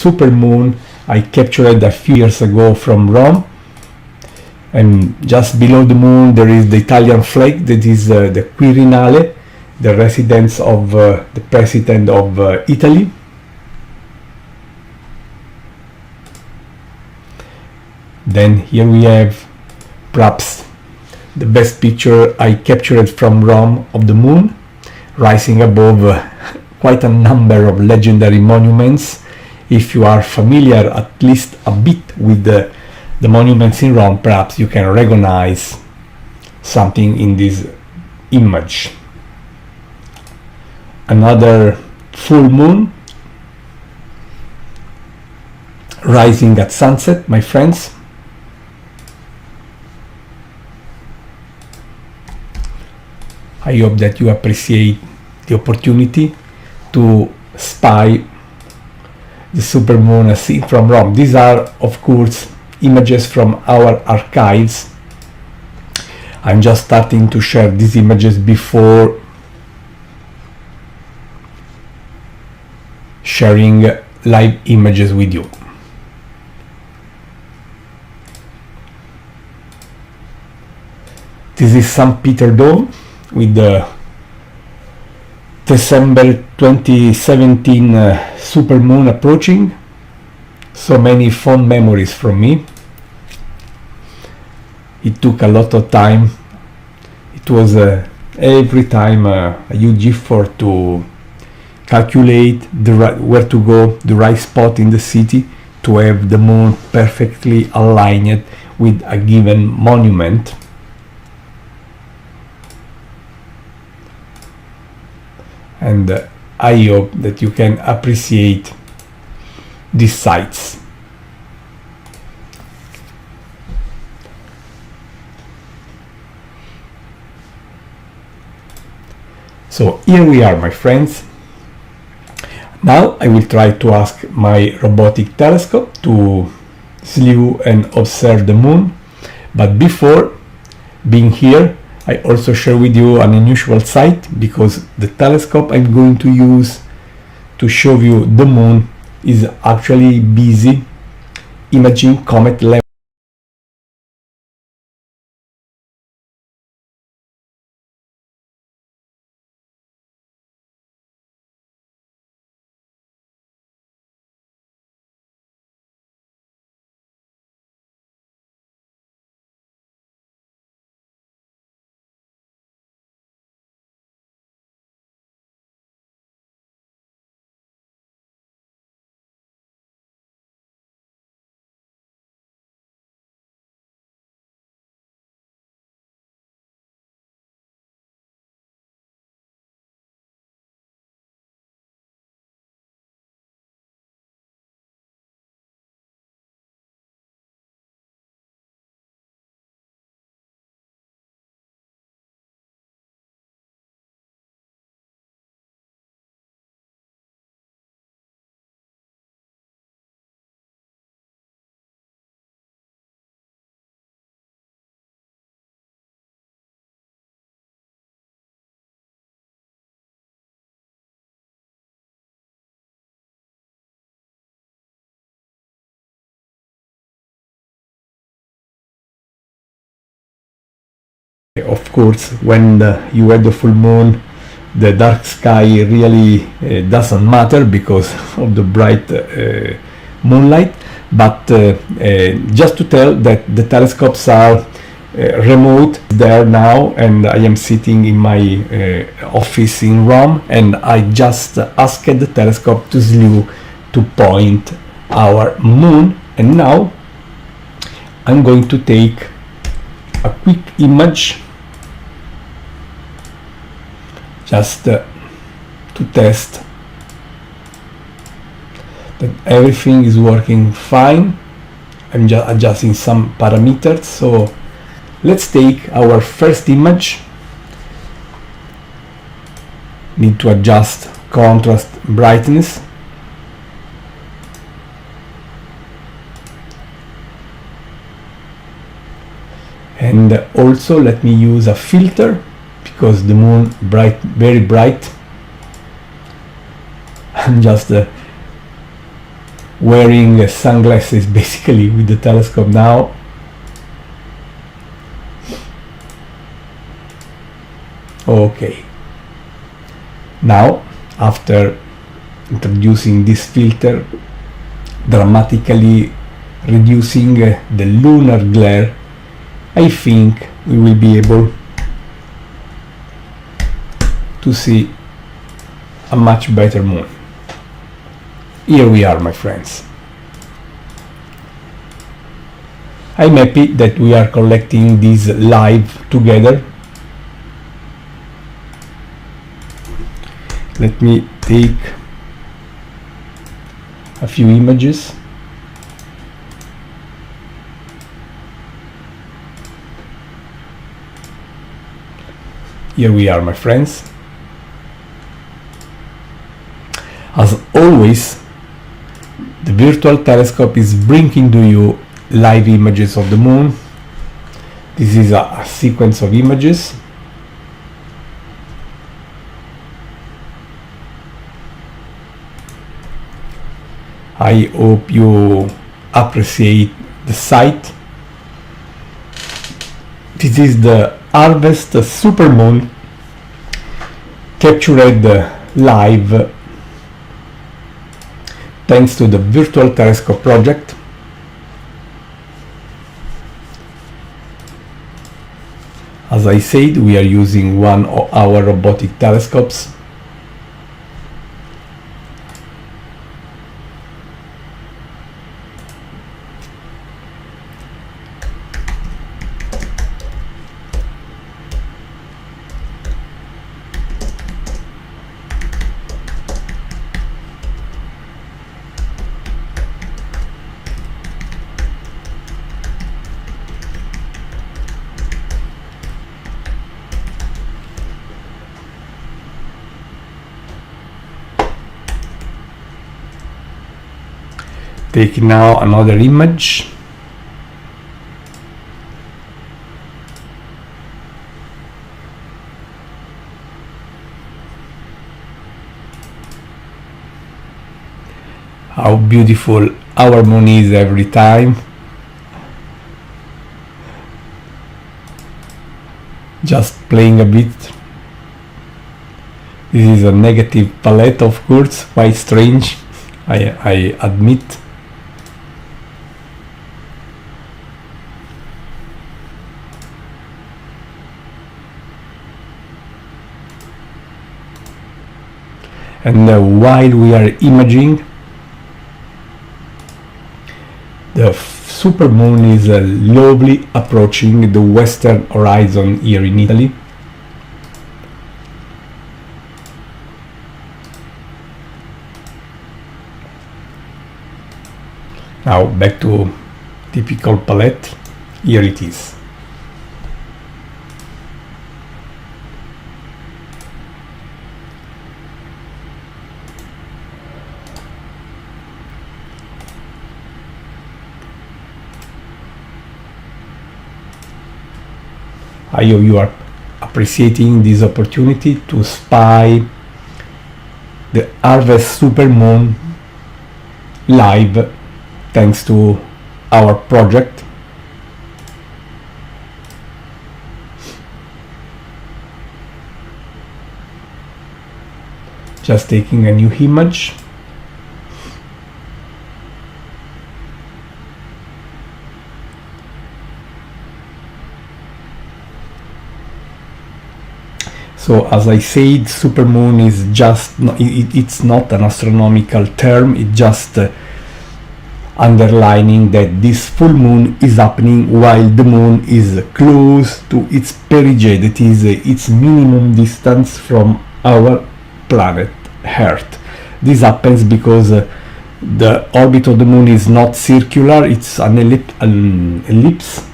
supermoon I captured a few years ago from Rome, and just below the moon there is the Italian flag that is the Quirinale, the residence of the president of Italy. Then here we have perhaps the best picture I captured from Rome of the moon, rising above quite a number of legendary monuments. If you are familiar at least a bit with the monuments in Rome, perhaps you can recognize something in this image. Another full moon rising at sunset, my friends. I hope that you appreciate the opportunity to spy the supermoon as seen from Rome. These are, of course, images from our archives. I'm just starting to share these images before sharing live images with you. This is St. Peter Dome with the December 2017 supermoon approaching. So many fond memories from me. It took a lot of time. It was every time a huge effort to calculate where to go, the right spot in the city to have the moon perfectly aligned with a given monument. And I hope that you can appreciate these sights. So here we are, my friends. Now I will try to ask my robotic telescope to slew and observe the moon. But before being here, I also share with you an unusual sight, because the telescope I'm going to use to show you the moon is actually busy imaging comet level. Of course, when you have the full moon, the dark sky really doesn't matter because of the bright moonlight. But just to tell that the telescopes are remote there now, and I am sitting in my office in Rome, and I just asked the telescope to slew to point our moon. And now I'm going to take a quick image just to test that everything is working fine. I'm just adjusting some parameters. So let's take our first image. Need to adjust contrast, brightness. And also let me use a filter because the moon very bright. I'm just wearing sunglasses basically with the telescope now. Okay, now after introducing this filter, dramatically reducing the lunar glare, I think we will be able to see a much better moon. Here we are, my friends. I'm happy that we are collecting these live together. Let me take a few images. Here we are, my friends. As always, the virtual telescope is bringing to you live images of the moon. This is a sequence of images. I hope you appreciate the sight. This is the harvest supermoon captured live thanks to the virtual telescope project. As I said, we are using one of our robotic telescopes. Take now another image. How beautiful our moon is every time. Just playing a bit. This is a negative palette, of course, quite strange, I admit. And while we are imaging, the supermoon is slowly approaching the western horizon here in Italy. Now back to typical palette. Here it is. I hope you are appreciating this opportunity to spy the harvest supermoon live thanks to our project. Just taking a new image. So as I said, supermoon is just, it's not an astronomical term, it's just underlining that this full moon is happening while the moon is close to its perigee, that is its minimum distance from our planet Earth. This happens because the orbit of the moon is not circular, it's an ellipse.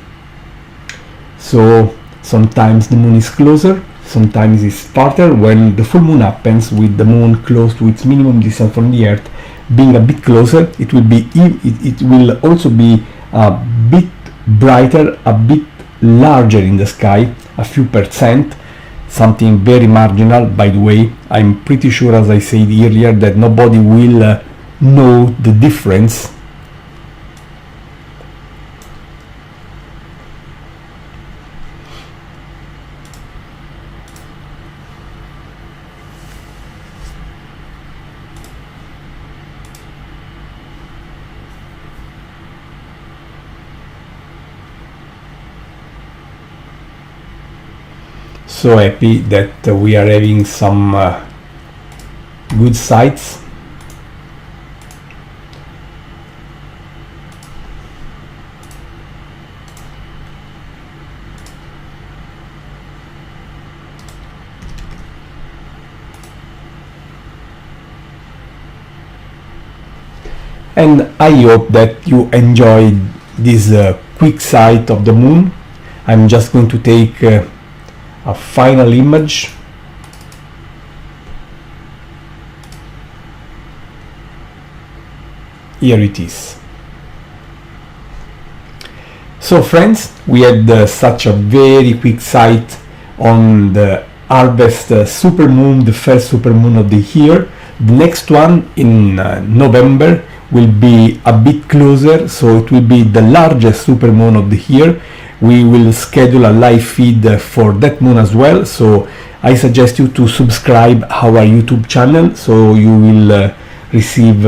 So sometimes the moon is closer, sometimes it's farther. When the full moon happens with the moon close to its minimum distance from the Earth, being a bit closer, it will also be a bit brighter, a bit larger in the sky, a few percent, something very marginal. By the way, I'm pretty sure, as I said earlier, that nobody will know the difference so happy that we are having some good sites. And I hope that you enjoyed this quick sight of the moon. I'm just going to take a final image. Here it is. So friends, we had such a very quick sight on the harvest supermoon, the first supermoon of the year. The next one in November will be a bit closer, so it will be the largest supermoon of the year. We will schedule a live feed for that moon as well, so I suggest you to subscribe our YouTube channel so you will receive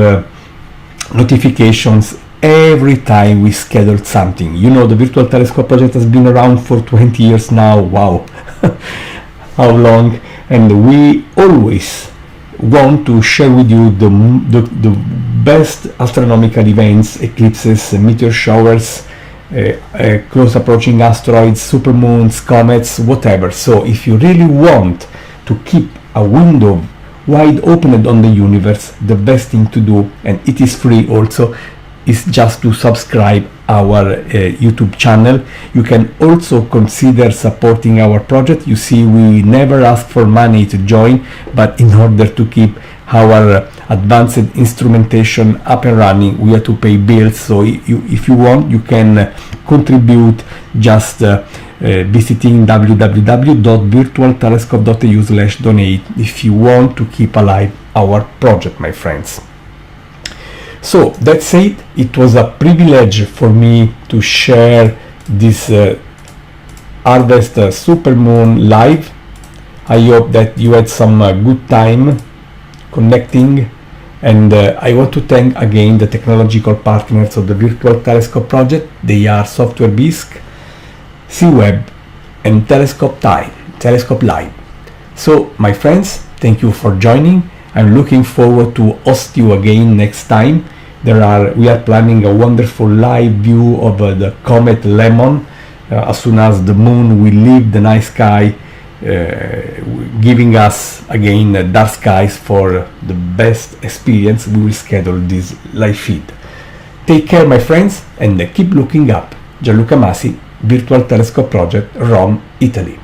notifications every time we schedule something. You know, the Virtual Telescope project has been around for 20 years now. Wow, how long. And we always want to share with you the best astronomical events, eclipses, meteor showers, close approaching asteroids, supermoons, comets, whatever. So if you really want to keep a window wide open on the universe, the best thing to do, and it is free also, is just to subscribe our YouTube channel. You can also consider supporting our project. You see, we never ask for money to join, but in order to keep our advanced instrumentation up and running, we have to pay bills. So if you want, you can contribute just visiting www.virtualtelescope.eu/donate if you want to keep alive our project, my friends. So that's it. It was a privilege for me to share this harvest supermoon live. I hope that you had some good time connecting, and I want to thank again the technological partners of the Virtual Telescope project. They are Software Bisque, C-Web, and Telescope Live. So my friends, thank you for joining. I'm looking forward to host you again next time. We are planning a wonderful live view of the comet Lemon as soon as the moon will leave the night sky, giving us again dark skies for the best experience. We will schedule this live feed. Take care, my friends, and keep looking up. Gianluca Masi, Virtual Telescope Project, Rome, Italy.